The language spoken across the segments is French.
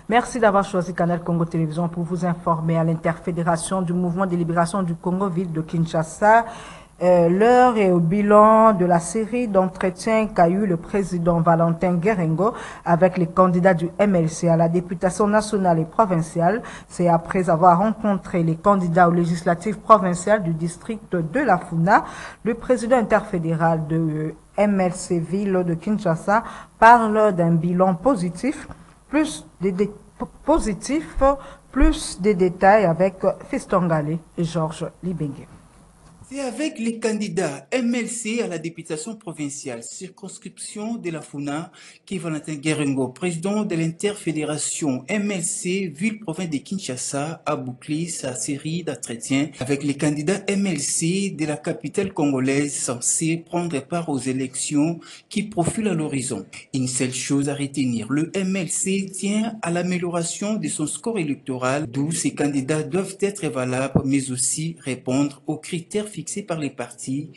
Merci d'avoir choisi Canal Congo Télévision pour vous informer à l'interfédération du mouvement de libération du Congo, ville de Kinshasa. L'heure est au bilan de la série d'entretiens qu'a eu le président Valentin Guérengo avec les candidats du MLC à la députation nationale et provinciale. C'est après avoir rencontré les candidats aux législatives provinciales du district de la Funa. Le président interfédéral de MLC Ville de Kinshasa parle d'un bilan positif. Plus des détails avec Fiston Galé et Georges Libengue. C'est avec les candidats MLC à la députation provinciale, circonscription de la Funa, que Valentin Guérengo, président de l'interfédération MLC, ville-province de Kinshasa, a bouclé sa série d'entretiens avec les candidats MLC de la capitale congolaise censés prendre part aux élections qui profilent à l'horizon. Une seule chose à retenir, le MLC tient à l'amélioration de son score électoral, d'où ces candidats doivent être valables, mais aussi répondre aux critères fixés par les partis,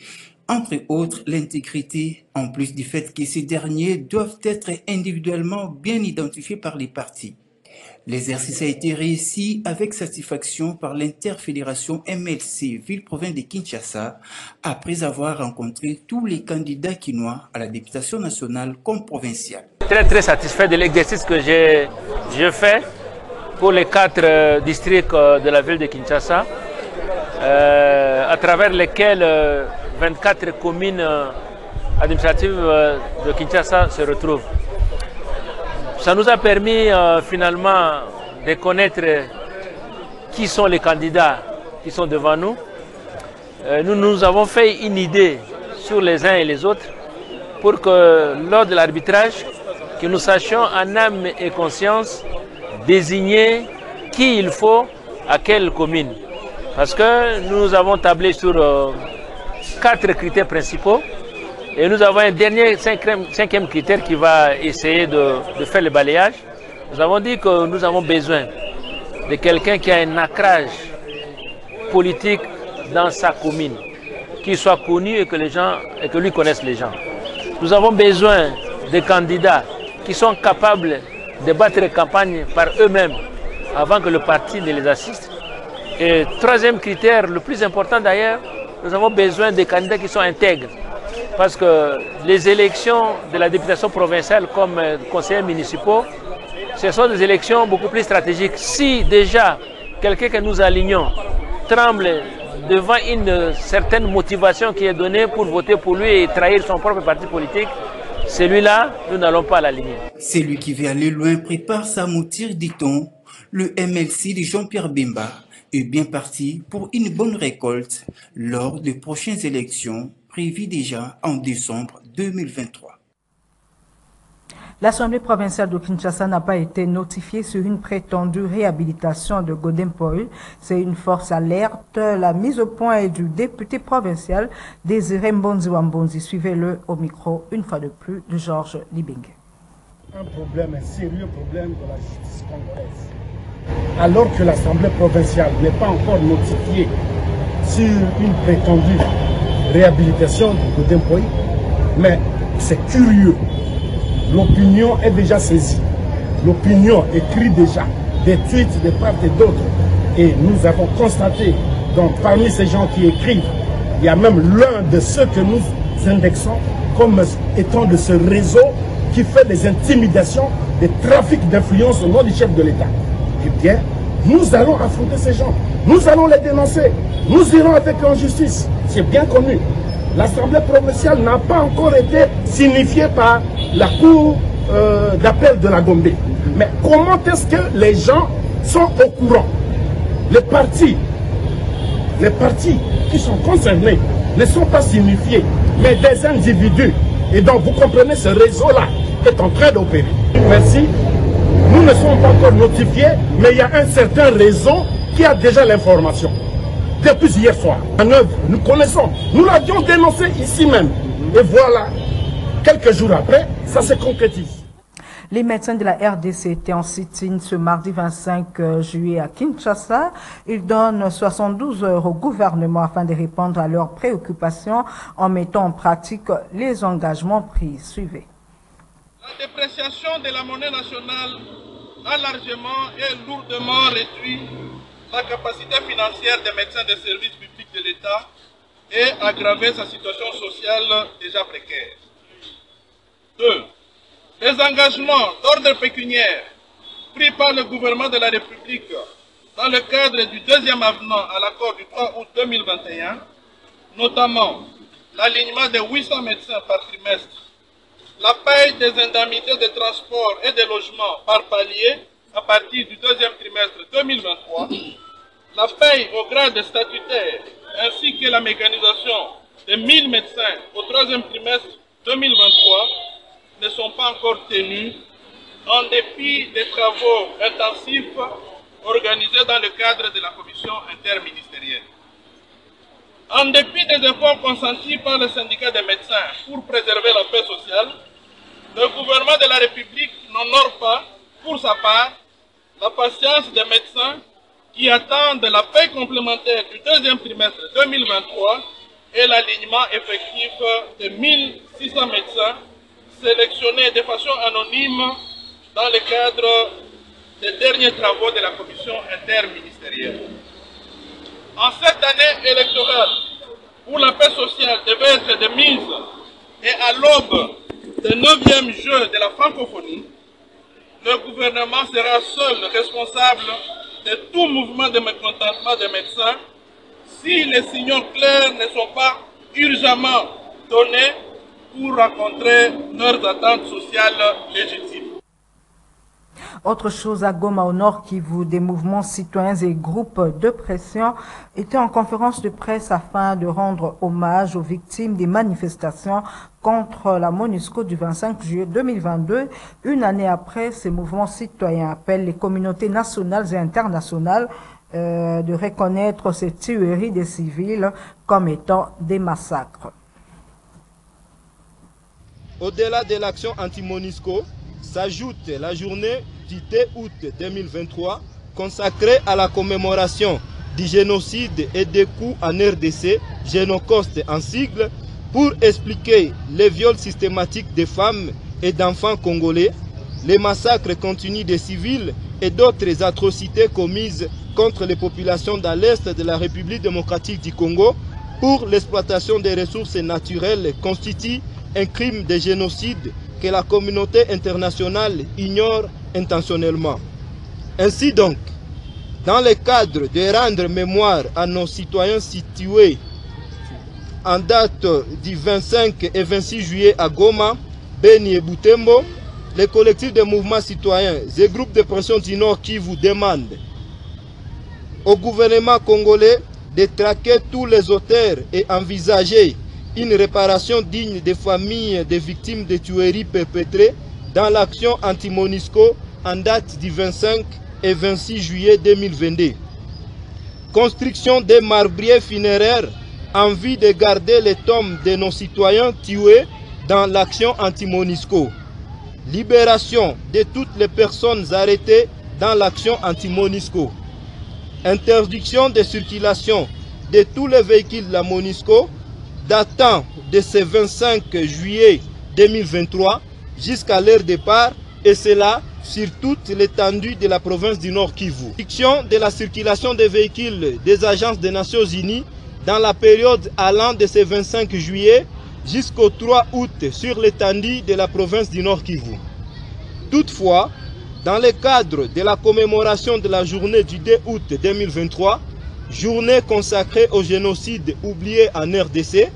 entre autres l'intégrité, en plus du fait que ces derniers doivent être individuellement bien identifiés par les partis. L'exercice a été réussi avec satisfaction par l'interfédération MLC Ville-Province de Kinshasa après avoir rencontré tous les candidats quinois à la députation nationale comme provinciale. Très satisfait de l'exercice que j'ai fait pour les 4 districts de la ville de Kinshasa. À travers lesquels 24 communes administratives de Kinshasa se retrouvent. Ça nous a permis finalement de connaître qui sont les candidats qui sont devant nous. Nous avons fait une idée sur les uns et les autres pour que lors de l'arbitrage, que nous sachions en âme et conscience désigner qui il faut à quelle commune. Parce que nous avons tablé sur 4 critères principaux et nous avons un dernier 5e critère qui va essayer de faire le balayage. Nous avons dit que nous avons besoin de quelqu'un qui a un ancrage politique dans sa commune, qui soit connu et que lui connaisse les gens. Nous avons besoin de candidats qui sont capables de battre campagne par eux-mêmes avant que le parti ne les assiste. Et 3e critère, le plus important d'ailleurs, nous avons besoin de candidats qui sont intègres. Parce que les élections de la députation provinciale comme conseillers municipaux, ce sont des élections beaucoup plus stratégiques. Si déjà quelqu'un que nous alignons tremble devant une certaine motivation qui est donnée pour voter pour lui et trahir son propre parti politique, celui-là, nous n'allons pas l'aligner. Celui qui veut aller loin prépare sa mouture, dit-on. Le MLC de Jean-Pierre Bemba est bien parti pour une bonne récolte lors des prochaines élections prévues déjà en décembre 2023. L'Assemblée provinciale de Kinshasa n'a pas été notifiée sur une prétendue réhabilitation de Godin Paul. C'est une force alerte. La mise au point est du député provincial Désiré Mbonzi Wambonzi. Suivez-le au micro une fois de plus de Georges Libengue. Un sérieux problème de la justice congolaise. Alors que l'Assemblée provinciale n'est pas encore notifiée sur une prétendue réhabilitation de Godin Paul, mais c'est curieux. L'opinion est déjà saisie. L'opinion écrit déjà des tweets de part et d'autre. Et nous avons constaté, donc parmi ces gens qui écrivent, il y a même l'un de ceux que nous indexons comme étant de ce réseau qui fait des intimidations, des trafics d'influence au nom du chef de l'État. Eh bien, nous allons affronter ces gens. Nous allons les dénoncer. Nous irons avec eux en justice. C'est bien connu. L'Assemblée provinciale n'a pas encore été signifiée par la Cour d'appel de la Gombe. Mais comment est-ce que les gens sont au courant? Les partis qui sont concernés ne sont pas signifiés, mais des individus. Et donc vous comprenez, ce réseau-là est en train d'opérer. Merci. Nous ne sommes pas encore notifiés, mais il y a un certain réseau qui a déjà l'information. Depuis hier soir, en œuvre, nous connaissons. Nous l'avions dénoncé ici même. Et voilà, quelques jours après, ça se concrétise. Les médecins de la RDC étaient en sit-in ce mardi 25 juillet à Kinshasa. Ils donnent 72 heures au gouvernement afin de répondre à leurs préoccupations en mettant en pratique les engagements pris. Suivez. La dépréciation de la monnaie nationale a largement et lourdement réduit la capacité financière des médecins des services publics de l'État et aggravé sa situation sociale déjà précaire. 2. Les engagements d'ordre pécuniaire pris par le gouvernement de la République dans le cadre du deuxième avenant à l'accord du 3 août 2021, notamment l'alignement de 800 médecins par trimestre, la paye des indemnités de transport et de logement par palier à partir du deuxième trimestre 2023, la paye au grade statutaire ainsi que la mécanisation de 1000 médecins au troisième trimestre 2023 ne sont pas encore tenus en dépit des travaux intensifs organisés dans le cadre de la commission interministérielle. En dépit des efforts consentis par le syndicat des médecins pour préserver la paix sociale, le gouvernement de la République n'honore pas, pour sa part, la patience des médecins qui attendent la paie complémentaire du deuxième trimestre 2023 et l'alignement effectif de 1600 médecins sélectionnés de façon anonyme dans le cadre des derniers travaux de la commission interministérielle. En cette année électorale, où la paix sociale devait être de mise et à l'aube des 9e Jeux de la francophonie, le gouvernement sera seul responsable de tout mouvement de mécontentement des médecins si les signaux clairs ne sont pas urgemment donnés pour rencontrer leurs attentes sociales légitimes. Autre chose à Goma, au Nord Kivu, des mouvements citoyens et groupes de pression étaient en conférence de presse afin de rendre hommage aux victimes des manifestations contre la MONUSCO du 25 juillet 2022. Une année après, ces mouvements citoyens appellent les communautés nationales et internationales de reconnaître ces tueries des civils comme étant des massacres. Au-delà de l'action anti-MONUSCO, s'ajoute la journée du 2 août 2023 consacrée à la commémoration du génocide et des coups en RDC, Génocoste en sigle, pour expliquer les viols systématiques des femmes et d'enfants congolais, les massacres continus des civils et d'autres atrocités commises contre les populations dans l'Est de la République démocratique du Congo pour l'exploitation des ressources naturelles constitue un crime de génocide que la communauté internationale ignore intentionnellement. Ainsi donc, dans le cadre de rendre mémoire à nos citoyens situés en date du 25 et 26 juillet à Goma, Beni et Butembo, les collectifs de mouvements citoyens et groupes de pression du Nord qui vous demandent au gouvernement congolais de traquer tous les auteurs et envisager une réparation digne des familles des victimes de tueries perpétrées dans l'action anti-MONUSCO en date du 25 et 26 juillet 2022. Construction des marbriers funéraires en vue de garder les tombes de nos citoyens tués dans l'action anti-MONUSCO. Libération de toutes les personnes arrêtées dans l'action anti-MONUSCO. Interdiction de circulation de tous les véhicules de la MONUSCO datant de ce 25 juillet 2023 jusqu'à leur départ, et cela sur toute l'étendue de la province du Nord Kivu. Interdiction de la circulation des véhicules des agences des Nations Unies dans la période allant de ce 25 juillet jusqu'au 3 août sur l'étendue de la province du Nord Kivu. Toutefois, dans le cadre de la commémoration de la journée du 2 août 2023, journée consacrée au génocide oublié en RDC,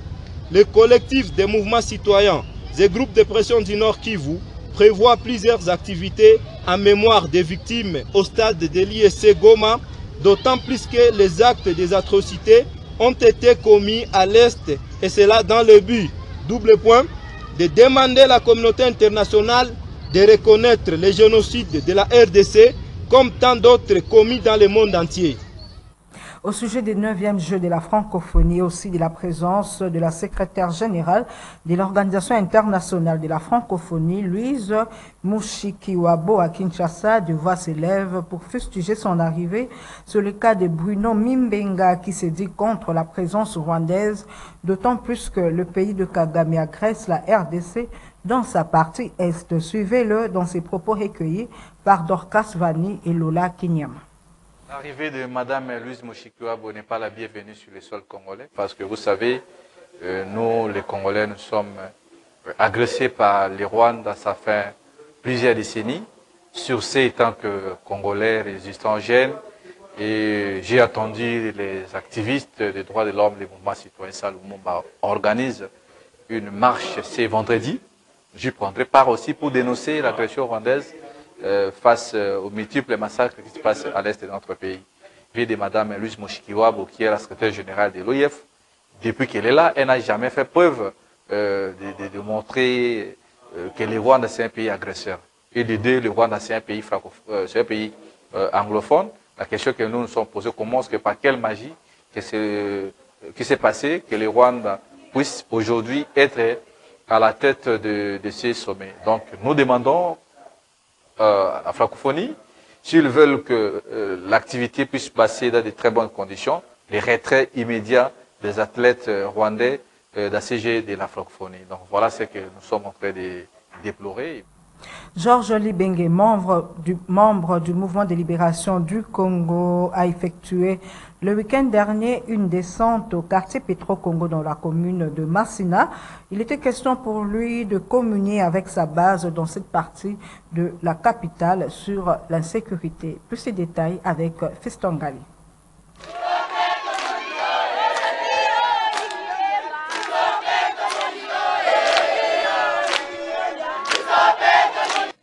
le collectif des mouvements citoyens et groupes de pression du Nord Kivu prévoit plusieurs activités en mémoire des victimes au stade de l'ISC Goma, d'autant plus que les actes des atrocités ont été commis à l'Est, et cela dans le but, double point, de demander à la communauté internationale de reconnaître le génocide de la RDC comme tant d'autres commis dans le monde entier. Au sujet des 9e Jeux de la francophonie, aussi de la présence de la secrétaire générale de l'Organisation internationale de la francophonie, Louise Mushikiwabo à Kinshasa, de voix s'élève pour fustiger son arrivée sur le cas de Bruno Mimbenga qui s'est dit contre la présence rwandaise, d'autant plus que le pays de Kagame agresse la RDC dans sa partie est. Suivez-le dans ses propos recueillis par Dorcas Vani et Lola Kinyama. L'arrivée de Mme Louise Mushikiwabo n'est pas la bienvenue sur le sol congolais parce que vous savez, nous les Congolais, nous sommes agressés par les Rwandais, ça fait plusieurs décennies. Sur ce, étant que Congolais résistants jeunes, et j'ai attendu les activistes des droits de l'homme, les mouvements citoyens Salumumba organisent une marche ce vendredi. J'y prendrai part aussi pour dénoncer l'agression rwandaise face aux multiples massacres qui se passent à l'est de notre pays. J'ai de Mme Louise Mushikiwabo, qui est la secrétaire générale de l'OIF. Depuis qu'elle est là, elle n'a jamais fait preuve de montrer que le Rwanda c'est un pays agresseur. Et de deux, le Rwanda c'est un pays anglophone. La question que nous nous sommes posée, comment est-ce que par quelle magie qui s'est passé que le Rwanda puisse aujourd'hui être à la tête de ces sommets. Donc nous demandons à la francophonie, s'ils veulent que l'activité puisse passer dans de très bonnes conditions, les retraits immédiats des athlètes rwandais d'ACG de la francophonie. Donc voilà ce que nous sommes en train de déplorer. Georges Libengue, membre du mouvement de libération du Congo, a effectué le week-end dernier une descente au quartier Petro-Congo dans la commune de Massina. Il était question pour lui de communier avec sa base dans cette partie de la capitale sur l'insécurité. Plus de détails avec Fiston Gali.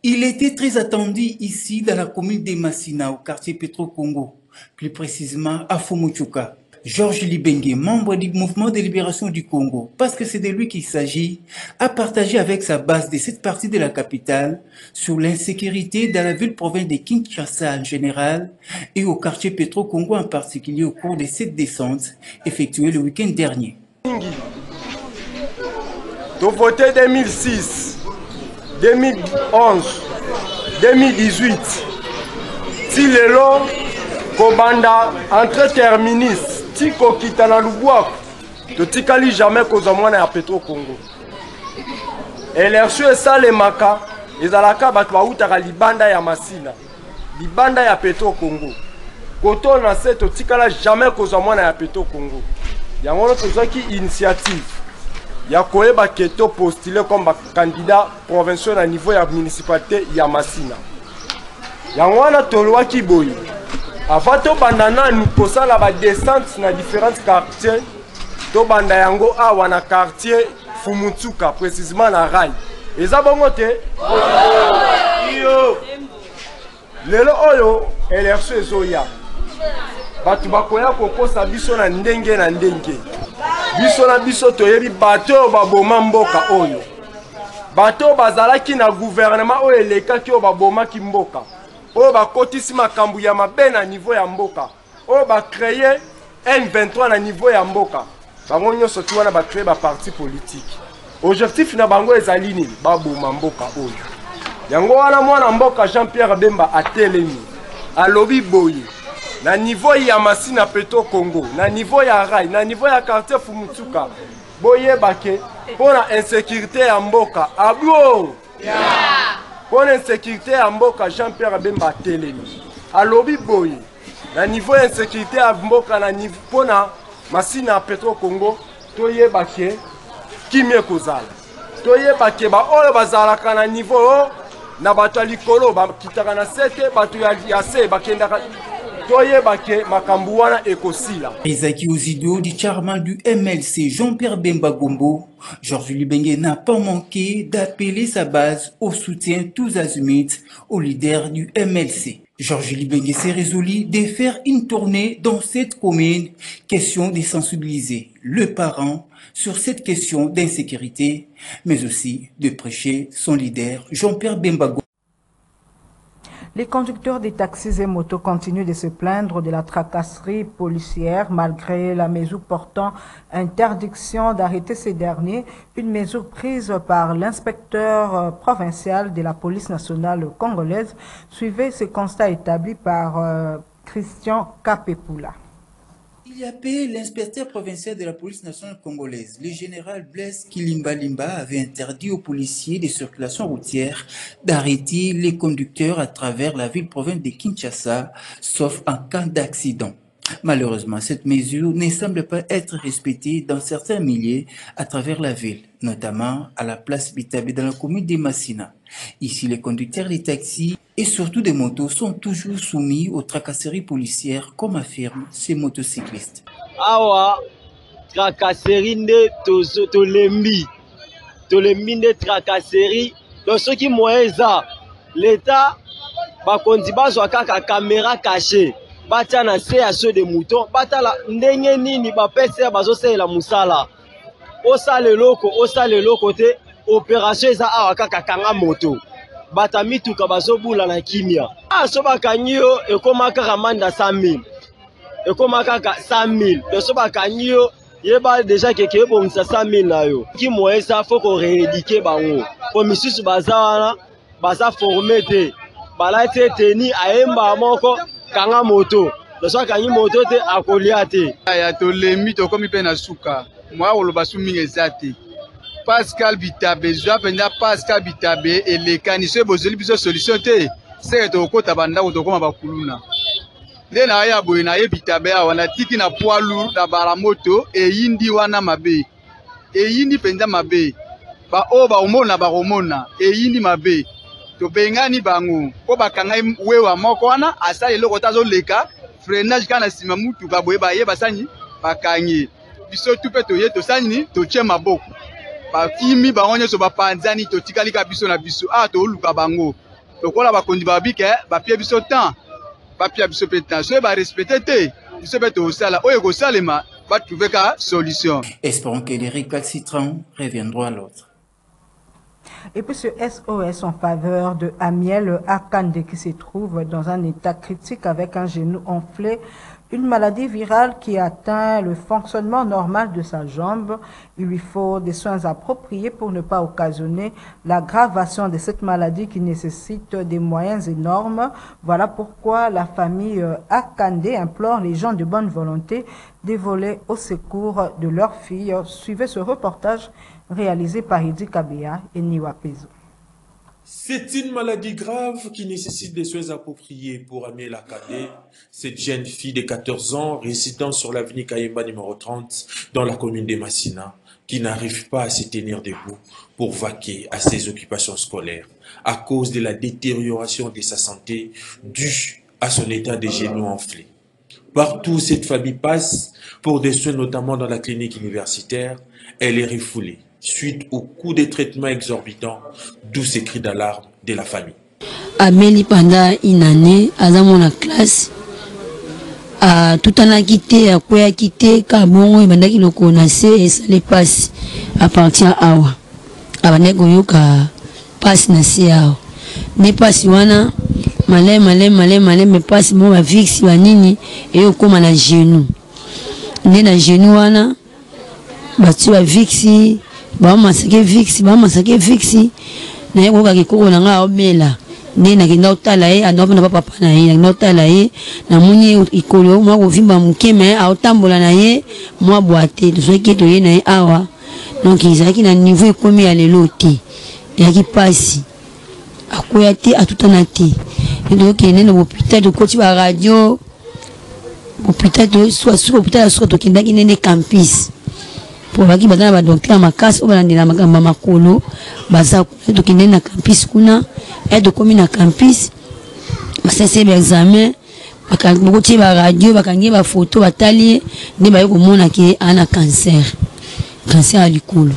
Il était très attendu ici dans la commune de Massina, au quartier Petro-Congo, plus précisément à Fumuchuka. Georges Libengue, membre du mouvement de libération du Congo, parce que c'est de lui qu'il s'agit, a partagé avec sa base de cette partie de la capitale sur l'insécurité dans la ville-province de Kinshasa en général et au quartier Petro-Congo en particulier au cours de cette descente effectuée le week-end dernier. Au voté 2006, 2011, 2018, si le long, Kobanda, entre terminis, Tiko Kitana Lubuak, to Tikali jamais Kozamwana à Petro Congo. Et les reçus et ça les maka, les alaka batwa utara libanda ya Masina, libanda ya Petro Congo. Koto na se to Tikala jamais Kozamwana à Petro Congo. Yangono tozaki initiative. Ya koyeba keto postulé comme candidat provincial à niveau ya municipalité ya Massina. Yangwana tolwa kiboyi. Avant to bandana nous kosala ba descente na différents quartiers. To banda yango awa na quartier Fumutsuka précisément na Rai. Eza bongo te? Iyo. Lelo oyo election ezoya. Batu bakoya kokosa biso na ndenge na ndenge. Biso na biso toyebi bato baboma mboka oyo. Bato bazalaki na gouvernement oyo elekaki oyo babomaki mboka. Oyo bakotisi makambo ya mabe na niveau ya mboka. Oyo bakreye M23 na niveau ya mboka. Bango nyonso tu wana bakreye ba parti politique. Objectif na bango ezali nini? Baboma mboka oyo. Yango wana mwana mboka Jean-Pierre Bemba atelemi. Alobi boye. Na niveau ya Massina Petro Congo, na niveau ya Rai, na niveau ya quartier Fumutsuka, boye bake, pona insécurité ya mboka, ablo! Pona insécurité ya mboka, Jean-Pierre Bemba telemi. Alobi boye, na niveau ya insécurité ya mboka, na niveau pona Massina Petro Congo, toye bake, kimye kozala. Toye bake, ba oyo bazalaka na niveau, na bato ya likolo, ba kitaka na sete, bato ya se, bakendaka. Isaki Ozido, du charmant du MLC Jean-Pierre Bemba Gombo, Georges Libengue n'a pas manqué d'appeler sa base au soutien tous azimuts au leader du MLC. Georges Libengue s'est résolu de faire une tournée dans cette commune, question de sensibiliser le parent sur cette question d'insécurité, mais aussi de prêcher son leader Jean-Pierre Bemba Gombo. Les conducteurs des taxis et motos continuent de se plaindre de la tracasserie policière malgré la mesure portant interdiction d'arrêter ces derniers, une mesure prise par l'inspecteur provincial de la police nationale congolaise. Suivez ce constat établi par Christian Kapepula. Il Kouliapé, l'inspecteur provincial de la police nationale congolaise, le général Blaise Kilimbalimba avait interdit aux policiers de circulation routière d'arrêter les conducteurs à travers la ville-province de Kinshasa, sauf en cas d'accident. Malheureusement, cette mesure ne semble pas être respectée dans certains milliers à travers la ville, notamment à la place Bitabe dans la commune de Massina. Ici, les conducteurs des taxis et surtout des motos sont toujours soumis aux tracasseries policières, comme affirment ces motocyclistes. Awa, tracasserie de tolembi de tracasserie. Donc ceux qui moyens l'État va conduire sur la caméra cachée. Batia na se ya ceux de moutons, batala ndenge nini ba pese bazo se la musala. Osa le loko te opération za awa kaka kanga moto. Bata mituka bazo bula na kimia. Ah so bakanyo ekomaka ramanda 100 000. Ekomaka 100 000. De so bakanyo yeba déjà keke bongisa 100 000 na yo. Ki moesa faut ko rééduquer bango. Po misusu baza baza formé te. Bala te teni aemba moko kanga moto, le soir kangi moto te akoliate. Ya to lemi to komi pe na suka. Moi oloba su mingi ezate. Pascal Bitabe, penda Pascal Bitabe et les canisseurs bozeli biso solution te. C'est to kota banda to koma bakuluna. Le na ya boye na ye Bitabe wana tiki na poids lourd na baramoto e yindi wana mabe. E yindi penda mabe. Ba oba omona ba romona e yindi mabe. To bengani bango ko bakanga wewa moko wana asali loko tazo leka freinage kana sima mutu baboye baye basani bakangi biso tupe to ye to sani to tie maboko ba kimi bangonye so bapanzani to tikali ka biso na biso to luka bango to kola bakondi babike ba pie biso temps ba pie biso petan so ba respecter te biso pe to sala oyo ko salema ba trouver ka solution. Espérons que les récalcitrants reviendront à l'autre. Et puis ce SOS en faveur de Amiel Akande qui se trouve dans un état critique avec un genou enflé, une maladie virale qui atteint le fonctionnement normal de sa jambe. Il lui faut des soins appropriés pour ne pas occasionner l'aggravation de cette maladie qui nécessite des moyens énormes. Voilà pourquoi la famille Akande implore les gens de bonne volonté de voler au secours de leur fille. Suivez ce reportage réalisé par Idi Kabea et Niwa Pezo. C'est une maladie grave qui nécessite des soins appropriés pour Amiel Akande, cette jeune fille de 14 ans résidant sur l'avenue Kayemba numéro 30 dans la commune de Massina, qui n'arrive pas à se tenir debout pour vaquer à ses occupations scolaires à cause de la détérioration de sa santé due à son état de genou enflé. Partout où cette famille passe pour des soins, notamment dans la clinique universitaire, elle est refoulée suite au coût des traitements exorbitants, d'où ces cris d'alarme de la famille. Ameli pendant une année, à la classe, tout en a quitté, à quoi a quitté, Kabon, et maintenant qu'il le connaissait, et ça les passe à partir à Awa. Avant que passe na si Awa. Ne passe wana, malé, mais passe moi ma fixe wanini, et au comme na genou. Ne na genou wana, batu a fixi. Ba masake fixi na yeko ka kikoko na nga omela ne na kinda otala ye anopa na papa na ye na otala ye na muni ikolo mwa ko vimba mukeme a otambola na ye mwa boite to soki to ye na ye awa donc izaki na niveau ekomi ya lelo te ya ki pasi akoya te atutana te donc ene na hôpital de koti ba radio hôpital to soit hôpital soit to kindaki nene campus pour baki badana ba docteur makasi obalandela makamba makolo baza to kinde na campus kuna de commune na campus basese ba examen bakangoti ba radio bakangi ba photo batali ne ba yoko mona ki ana cancer à likolo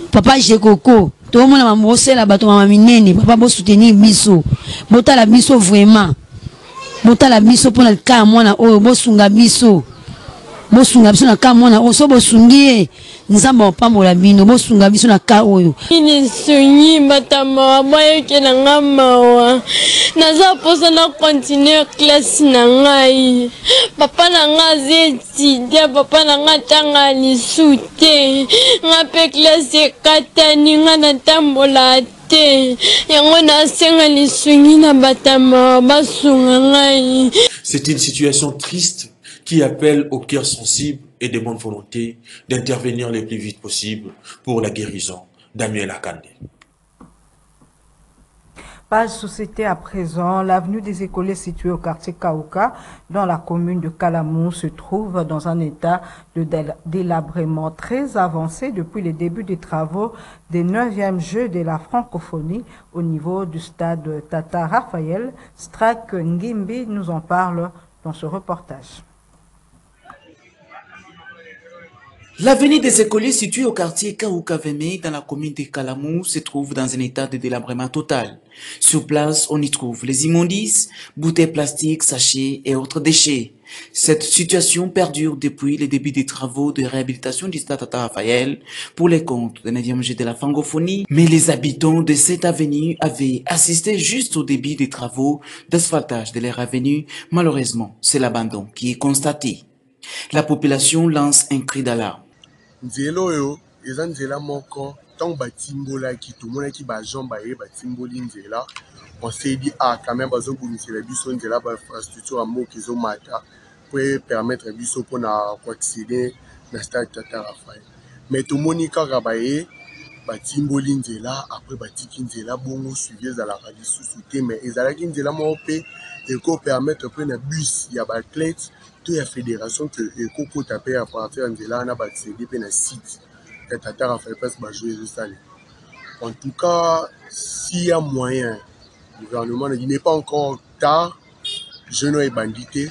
papa jekoko to mona mamosela bato mama minene papa bo soutenir biso botala biso vraiment botala biso pona ka mwana oyo bosunga biso na ka mwana oso bosungie nzamba opambola bino bosunga biso na ka oyo ini sunyi batama moyo ke na ngamawa naza posa na continuer classe na ngai papa na nga zetidia papa na nga tanga lisute nga pe classe katani nga na tambola te yango na senga lisungi na batama basunga ngai. C'est une situation triste qui appelle au cœur sensible et de bonne volonté d'intervenir le plus vite possible pour la guérison d'Amiel Akande. Page société à présent, l'avenue des Écoliers située au quartier Kaouka, dans la commune de Kalamou, se trouve dans un état de délabrement très avancé depuis le début des travaux des 9e Jeux de la francophonie au niveau du stade Tata Raphaël. Strak Ngimbi nous en parle dans ce reportage. L'avenue des Écoliers située au quartier Kaoukaveme dans la commune de Kalamou se trouve dans un état de délabrement total. Sur place, on y trouve les immondices, bouteilles plastiques, sachets et autres déchets. Cette situation perdure depuis le début des travaux de réhabilitation du stade Tata Raphaël pour les comptes des 9e Jeux de la francophonie, mais les habitants de cette avenue avaient assisté juste au début des travaux d'asphaltage de leur avenue. Malheureusement, c'est l'abandon qui est constaté. La population lance un cri d'alarme. Nzela oyo eza nzela moko tant batimbolaki tomonaki bajambe aye batimboli nzela on s'est dit quand même bazobumisela biso nzela bainfrastructure ya moko ezomata po permettre biso mpona koaccéder na stade Tata Raphaël mais tomoni kaka baye batimboli nzela après batiki nzela bongo suivi ezalaka lisusu te mais ezalaki nzela moko mpe ekopermettre mpe na bus ya baathlète to ya fédération que ekokota mpe à partir ya nzela wana baaccéder mpe na site ya Tata Raphaël place bajoue ezosala. En tout cas, s'il y a moyen, le gouvernement ne dit n'est pas encore tard, jeune et bandité,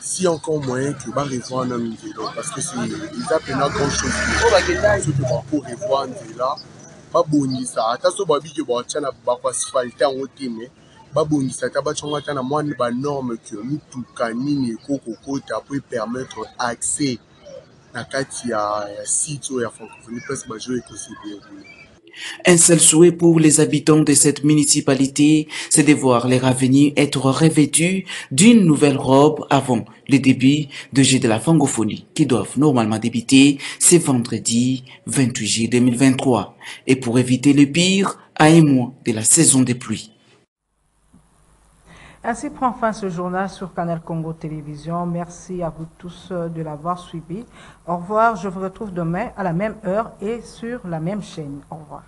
s'il y a encore moyen que va revoir un nzela parce que c'est ils appellent grand chose pour revoir nzela pas bonisa ata so babi ke ba tshana ba kwa asphalte en mais babongisa ta batsonga ta na mwa ba norme que mutuka nini ekokokota pour permettre accès na kati ya site ya francophonie place bajo ekosibie. Un seul souhait pour les habitants de cette municipalité, c'est de voir les avenues être revêtues d'une nouvelle robe avant le début des Jeux de la francophonie qui doivent normalement débuter ce vendredi 28 juillet 2023 et pour éviter le pire à un mois de la saison des pluies. Ainsi prend fin ce journal sur Canal Congo Télévision. Merci à vous tous de l'avoir suivi. Au revoir, je vous retrouve demain à la même heure et sur la même chaîne. Au revoir.